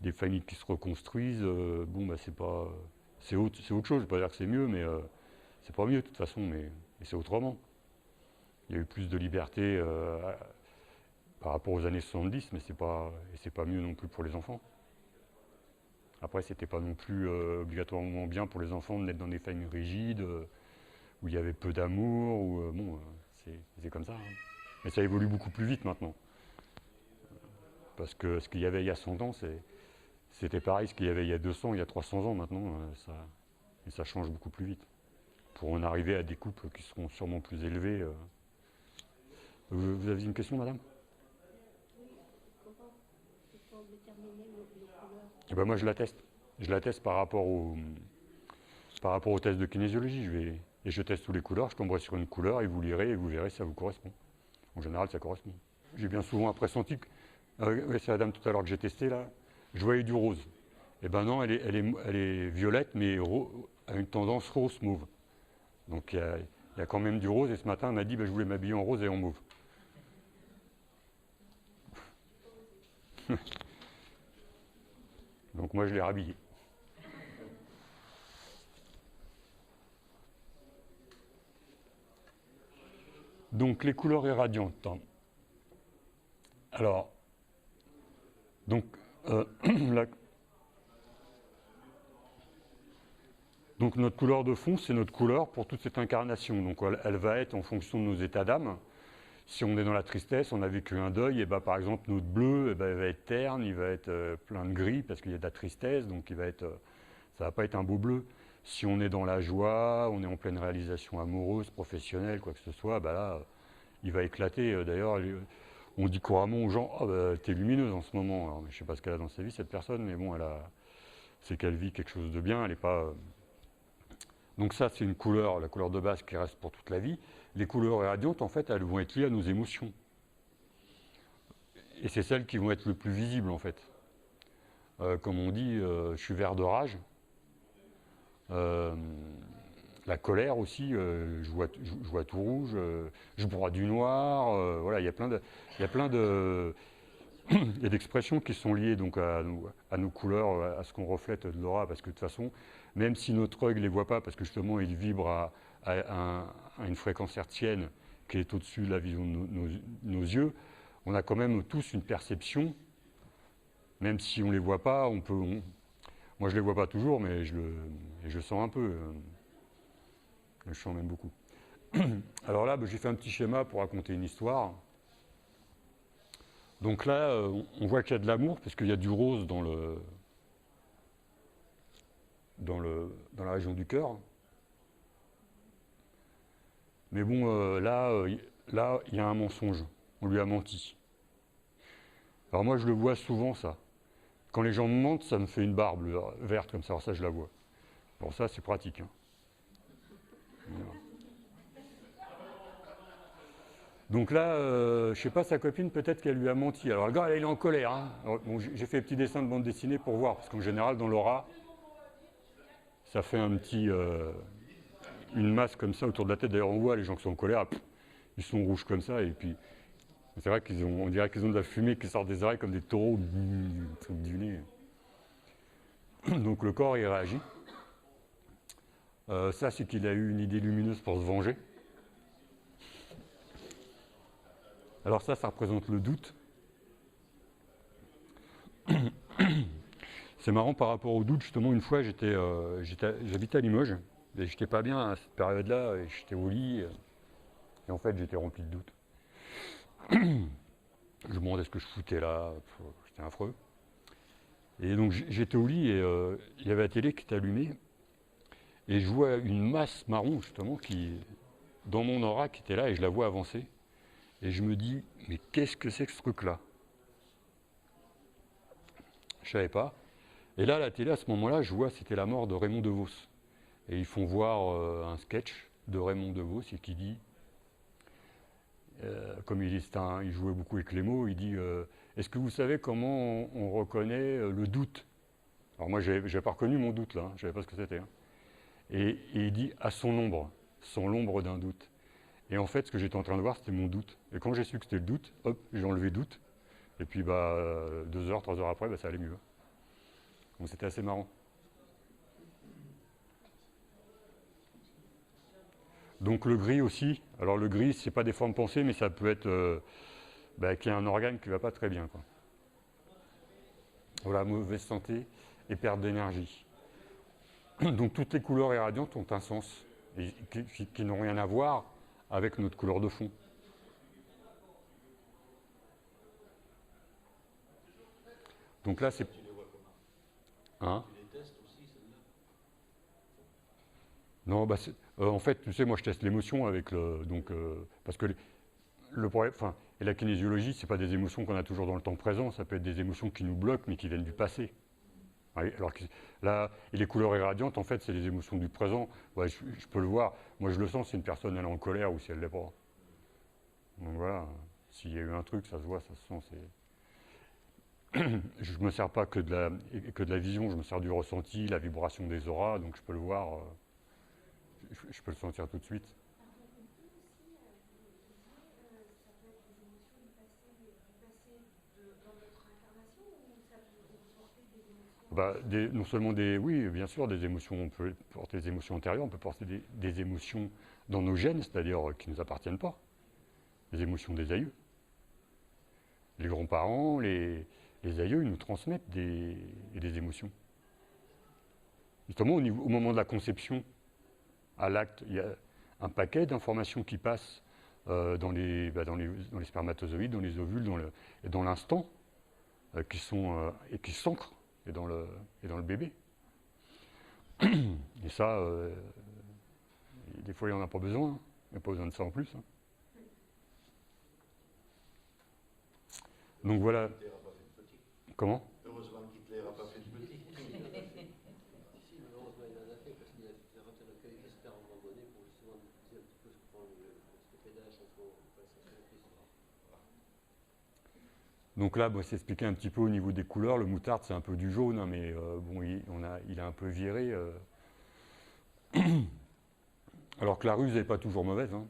des familles qui se reconstruisent, bon bah c'est pas. C'est autre chose, je ne vais pas dire que c'est mieux, mais c'est pas mieux de toute façon, mais c'est autrement. Il y a eu plus de liberté par rapport aux années 70, mais c'est pas mieux non plus pour les enfants. Après, c'était pas non plus obligatoirement bien pour les enfants de naître dans des familles rigides, où il y avait peu d'amour, ou bon, c'est comme ça. Hein. Mais ça évolue beaucoup plus vite maintenant. Parce que ce qu'il y avait il y a 100 ans, c'était pareil, ce qu'il y avait il y a 200, il y a 300 ans maintenant, et ça change beaucoup plus vite. Pour en arriver à des couples qui seront sûrement plus élevés. Vous avez une question, madame? Eh ben moi je la teste. Je la teste par rapport au test de kinésiologie. Et je teste toutes les couleurs, je tomberai sur une couleur et vous lirez et vous verrez si ça vous correspond. En général, ça correspond. J'ai bien souvent un pressenti. C'est la dame tout à l'heure que j'ai testé là. Je voyais du rose. Eh ben non, elle est violette, mais a une tendance rose-mauve. Donc il y a quand même du rose. Et ce matin, elle m'a dit, ben, je voulais m'habiller en rose et en mauve. Donc moi, je l'ai rhabillée. Donc les couleurs irradiantes. Alors, donc, donc notre couleur de fond, c'est notre couleur pour toute cette incarnation. Donc elle va être en fonction de nos états d'âme. Si on est dans la tristesse, on a vécu un deuil, et ben, par exemple notre bleu, il va être terne, il va être plein de gris parce qu'il y a de la tristesse, donc ça ne va pas être un beau bleu. Si on est dans la joie, on est en pleine réalisation amoureuse, professionnelle, quoi que ce soit, ben là, il va éclater. D'ailleurs, on dit couramment aux gens, oh, bah, t'es lumineuse en ce moment. Alors, je ne sais pas ce qu'elle a dans sa vie, cette personne, mais bon, c'est qu'elle vit quelque chose de bien, elle n'est pas. Donc ça, c'est une couleur, la couleur de base qui reste pour toute la vie. Les couleurs irradiantes, en fait, elles vont être liées à nos émotions. Et c'est celles qui vont être le plus visibles, en fait. Comme on dit, je suis vert de rage. La colère aussi, je vois tout rouge, je bois du noir. Voilà, il y a plein il y a d'expressions qui sont liées donc à nos couleurs, à ce qu'on reflète de l'aura, parce que de toute façon, même si notre œil ne les voit pas, parce que justement il vibre à une fréquence hertzienne qui est au-dessus de la vision de nos yeux, on a quand même tous une perception, même si on ne les voit pas, moi je ne les vois pas toujours, mais je sens un peu, je sens même beaucoup. Alors là, j'ai fait un petit schéma pour raconter une histoire. Donc là, on voit qu'il y a de l'amour, parce qu'il y a du rose dans la région du cœur. Mais bon, là, il y a un mensonge. On lui a menti. Alors moi, je le vois souvent, ça. Quand les gens me mentent, ça me fait une barbe verte comme ça. Alors ça, je la vois. Pour ça, c'est pratique. Hein. Voilà. Donc là, je ne sais pas, sa copine, peut-être qu'elle lui a menti. Alors le gars, il est en colère. Hein. Alors, bon, j'ai fait un petit dessin de bande dessinée pour voir, parce qu'en général, dans l'aura, ça fait une masse comme ça autour de la tête. D'ailleurs, on voit les gens qui sont en colère, ils sont rouges comme ça, et puis c'est vrai on dirait qu'ils ont de la fumée qui sort des oreilles comme des taureaux du nez. Donc le corps, il réagit. Ça, c'est qu'il a eu une idée lumineuse pour se venger. Alors ça représente le doute. C'est marrant par rapport au doute, justement, une fois, j'habitais à Limoges, et j'étais pas bien à cette période-là, et j'étais au lit, et en fait, j'étais rempli de doute. Je me demandais ce que je foutais là, c'était affreux. Et donc j'étais au lit et il y avait la télé qui était allumée. Et je vois une masse marron, justement, dans mon aura, qui était là, et je la vois avancer. Et je me dis, mais qu'est-ce que c'est que ce truc-là? Je ne savais pas. Et là, à la télé, à ce moment-là, je vois, c'était la mort de Raymond DeVos. Et ils font voir un sketch de Raymond DeVos et qui dit, comme il jouait beaucoup avec les mots, il dit est-ce que vous savez comment on reconnaît le doute? Alors moi, je n'avais pas reconnu mon doute là, je ne savais pas ce que c'était. Hein. Et il dit à son ombre, sans l'ombre d'un doute. Et en fait, ce que j'étais en train de voir, c'était mon doute. Et quand j'ai su que c'était le doute, hop, j'ai enlevé doute. Et puis, 2 heures, 3 heures après, ça allait mieux. Donc c'était assez marrant. Donc le gris aussi. Alors le gris, c'est pas des formes pensées, mais ça peut être qu'il y a un organe qui ne va pas très bien, quoi. Voilà, mauvaise santé et perte d'énergie. Donc toutes les couleurs irradiantes ont un sens, et qui n'ont rien à voir avec notre couleur de fond. Donc là, c'est... Hein? Non, en fait, tu sais, moi je teste l'émotion avec le... Donc, parce que le problème... Enfin, et la kinésiologie, ce n'est pas des émotions qu'on a toujours dans le temps présent, ça peut être des émotions qui nous bloquent, mais qui viennent du passé. Alors que là, et les couleurs irradiantes, en fait, c'est les émotions du présent. Ouais, je peux le voir. Moi, je le sens si une personne elle est en colère ou si elle ne l'est pas. Donc voilà, s'il y a eu un truc, ça se voit, ça se sent. Je ne me sers pas que de la vision, je me sers du ressenti, la vibration des auras, donc je peux le voir, je peux le sentir tout de suite. Non seulement oui, bien sûr, des émotions, on peut porter des émotions antérieures, on peut porter des émotions dans nos gènes, c'est-à-dire qui ne nous appartiennent pas, les émotions des aïeux. Les grands-parents, les aïeux, ils nous transmettent des émotions. Justement, au moment de la conception, à l'acte, il y a un paquet d'informations qui passent dans les spermatozoïdes, dans les ovules, et dans l'instant, qui s'ancrent et dans le bébé. Et ça, des fois, il n'y en a pas besoin. Il n'y a pas besoin de ça en plus. Hein. Donc voilà. Comment? Heureusement qu'Hitler n'a pas fait de petit. Si, heureusement il en a fait, parce qu'il a fait le recueil Esther à un moment donné pour justement diffuser un petit peu ce que font le pédage en ce moment. Donc là, c'est expliqué un petit peu au niveau des couleurs. Le moutarde, c'est un peu du jaune, hein, mais bon, il a un peu viré. Alors que la ruse n'est pas toujours mauvaise. Hein.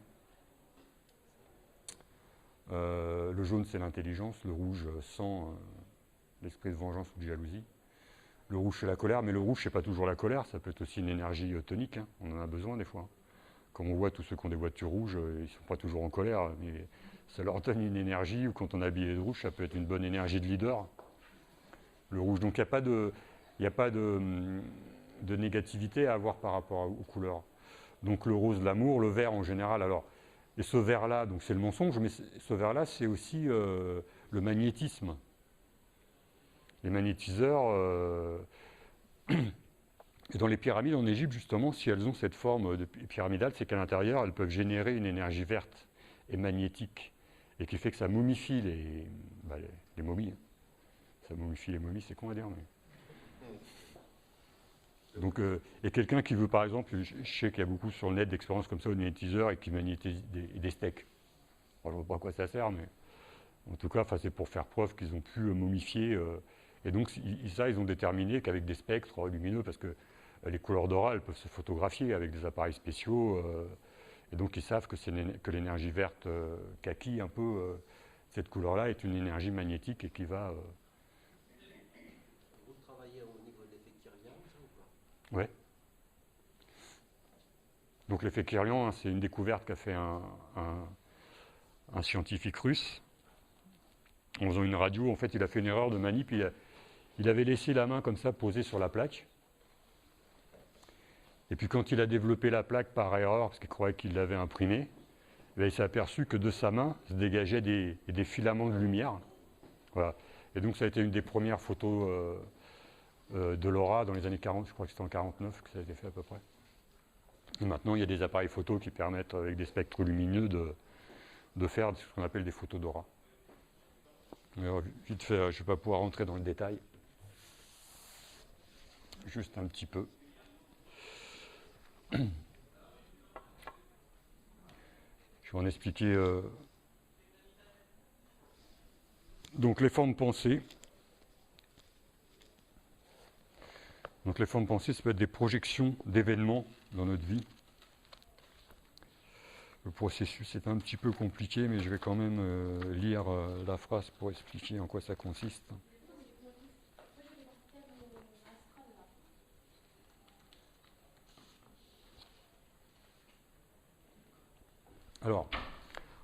Le jaune, c'est l'intelligence. Le rouge sent l'esprit de vengeance ou de jalousie. Le rouge, c'est la colère, mais le rouge, c'est pas toujours la colère. Ça peut être aussi une énergie tonique. Hein. On en a besoin des fois. Comme on voit tous ceux qui ont des voitures rouges, ils ne sont pas toujours en colère, mais ça leur donne une énergie, ou quand on est habillé de rouge, ça peut être une bonne énergie de leader. Le rouge, donc il n'y a pas de négativité à avoir par rapport aux couleurs. Donc le rose, l'amour, le vert en général. Alors, et ce vert-là, donc c'est le mensonge, mais ce vert-là, c'est aussi le magnétisme. Les magnétiseurs, et dans les pyramides en Égypte, justement, si elles ont cette forme pyramidale, c'est qu'à l'intérieur, elles peuvent générer une énergie verte et magnétique, et qui fait que ça momifie les momies. Ça momifie les momies, c'est con à dire, mais... Donc, et quelqu'un qui veut, par exemple, je sais qu'il y a beaucoup sur le net d'expériences comme ça au magnétiseur et qui magnétise des steaks. Alors, je ne vois pas à quoi ça sert, mais en tout cas, c'est pour faire preuve qu'ils ont pu momifier. Et donc, ils ont déterminé qu'avec des spectres lumineux, parce que les couleurs d'aura, elles peuvent se photographier avec des appareils spéciaux. Et donc, ils savent que l'énergie verte kaki, un peu, cette couleur-là, est une énergie magnétique et qui va... Vous travaillez au niveau de l'effet Kirlian, ça ou pas? Ouais. Donc l'effet Kirlian, hein, c'est une découverte qu'a fait un scientifique russe. En faisant une radio, en fait, il a fait une erreur de manip. Il avait laissé la main comme ça posée sur la plaque. Et puis quand il a développé la plaque par erreur, parce qu'il croyait qu'il l'avait imprimée, Et il s'est aperçu que de sa main se dégageaient des filaments de lumière. Voilà. Et donc ça a été une des premières photos de l'aura dans les années 40, je crois que c'était en 49 que ça a été fait à peu près. Et maintenant, il y a des appareils photo qui permettent, avec des spectres lumineux, de faire ce qu'on appelle des photos d'aura. Alors, vite fait, je ne vais pas pouvoir rentrer dans le détail. Juste un petit peu. Je vais en expliquer. Donc, les formes pensées. Donc, les formes pensées, ça peut être des projections d'événements dans notre vie. Le processus est un petit peu compliqué, mais je vais quand même lire la phrase pour expliquer en quoi ça consiste. Alors,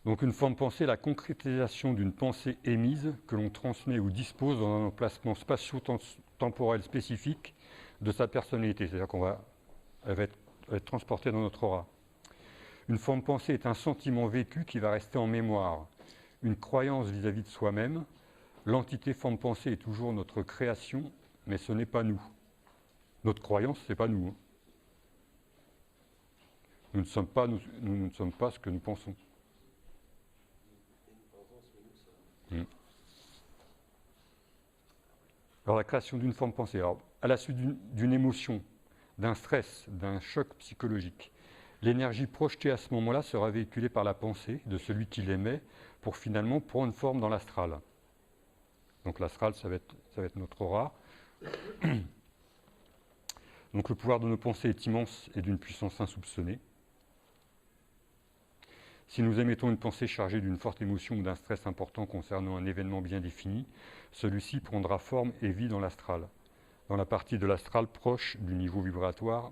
donc une forme pensée, la concrétisation d'une pensée émise que l'on transmet ou dispose dans un emplacement spatio-temporel spécifique de sa personnalité. C'est-à-dire qu'elle va être transportée dans notre aura. Une forme pensée est un sentiment vécu qui va rester en mémoire, une croyance vis-à-vis de soi-même. L'entité forme pensée est toujours notre création, mais ce n'est pas nous. Notre croyance, ce n'est pas nous. Nous ne sommes pas ce que nous pensons. Alors la création d'une forme pensée, alors, à la suite d'une émotion, d'un stress, d'un choc psychologique, l'énergie projetée à ce moment-là sera véhiculée par la pensée de celui qui l'émet pour finalement prendre forme dans l'astral. Donc l'astral, ça va être notre aura. Donc le pouvoir de nos pensées est immense et d'une puissance insoupçonnée. Si nous émettons une pensée chargée d'une forte émotion ou d'un stress important concernant un événement bien défini, celui-ci prendra forme et vie dans l'astral, dans la partie de l'astral proche du niveau vibratoire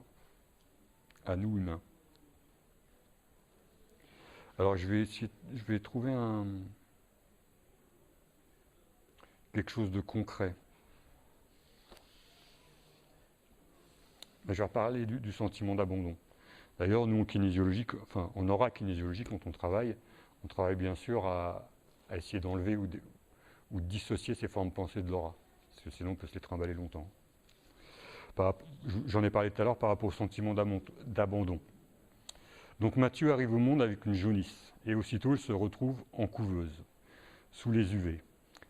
à nous humains. Alors je vais trouver quelque chose de concret. Je vais reparler du sentiment d'abandon. D'ailleurs, nous, en kinésiologie, en aura kinésiologie, quand on travaille bien sûr à essayer d'enlever ou de dissocier ces formes pensées de l'aura. Parce que sinon, on peut se les trimballer longtemps. J'en ai parlé tout à l'heure par rapport au sentiment d'abandon. Donc Mathieu arrive au monde avec une jaunisse, et aussitôt il se retrouve en couveuse, sous les UV.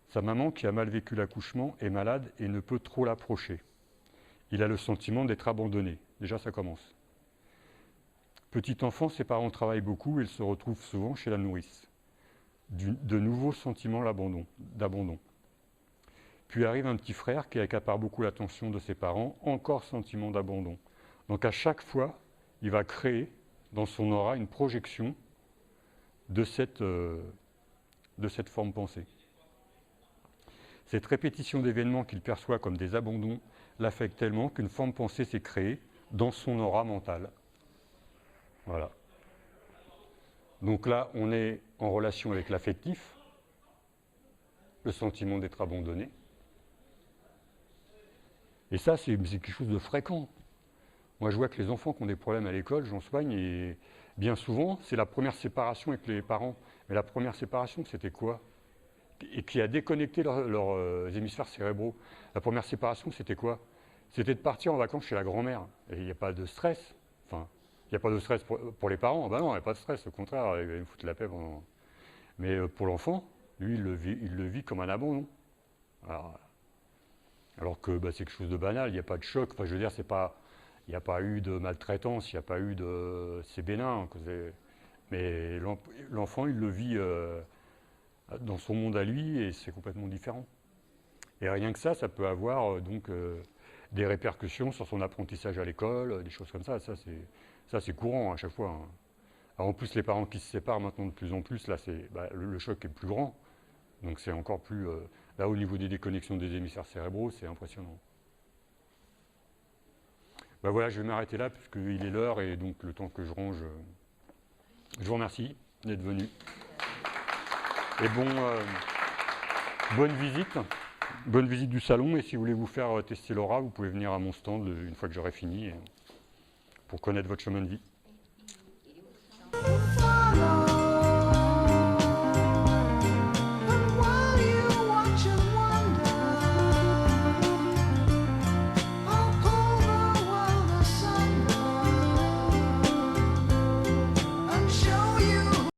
Sa maman, qui a mal vécu l'accouchement, est malade et ne peut trop l'approcher. Il a le sentiment d'être abandonné. Déjà, ça commence. Petit enfant, ses parents travaillent beaucoup et il se retrouve souvent chez la nourrice. De nouveaux sentiments d'abandon. Puis arrive un petit frère qui accapare beaucoup l'attention de ses parents, encore sentiment d'abandon. Donc à chaque fois, il va créer dans son aura une projection de cette forme pensée. Cette répétition d'événements qu'il perçoit comme des abandons l'affecte tellement qu'une forme pensée s'est créée dans son aura mentale. Voilà. Donc là, on est en relation avec l'affectif, le sentiment d'être abandonné. Et ça, c'est quelque chose de fréquent. Moi, je vois que les enfants qui ont des problèmes à l'école, j'en soigne, et bien souvent, c'est la première séparation avec les parents. Mais la première séparation, c'était quoi? Et qui a déconnecté leurs hémisphères cérébraux. La première séparation, c'était quoi? C'était de partir en vacances chez la grand-mère. Et il n'y a pas de stress. Enfin, il n'y a pas de stress pour les parents. Ben non, il n'y a pas de stress. Au contraire, il va me foutre la paix pendant... Mais pour l'enfant, lui, il le vit comme un abandon. Alors que c'est quelque chose de banal, il n'y a pas de choc. Enfin, je veux dire, il n'y a pas eu de maltraitance, il n'y a pas eu de... C'est bénin. Mais l'enfant, il le vit dans son monde à lui et c'est complètement différent. Et rien que ça peut avoir des répercussions sur son apprentissage à l'école, des choses comme ça. Ça, c'est courant à chaque fois. Hein. Alors, en plus, les parents qui se séparent maintenant de plus en plus, là, le choc est plus grand. Donc c'est encore plus... là, au niveau des déconnexions des hémisphères cérébraux, c'est impressionnant. Voilà, je vais m'arrêter là, puisqu'il est l'heure, et donc le temps que je range... Je vous remercie d'être venu. Et bonne visite du salon, et si vous voulez vous faire tester l'aura, vous pouvez venir à mon stand une fois que j'aurai fini, pour connaître votre chemin de vie.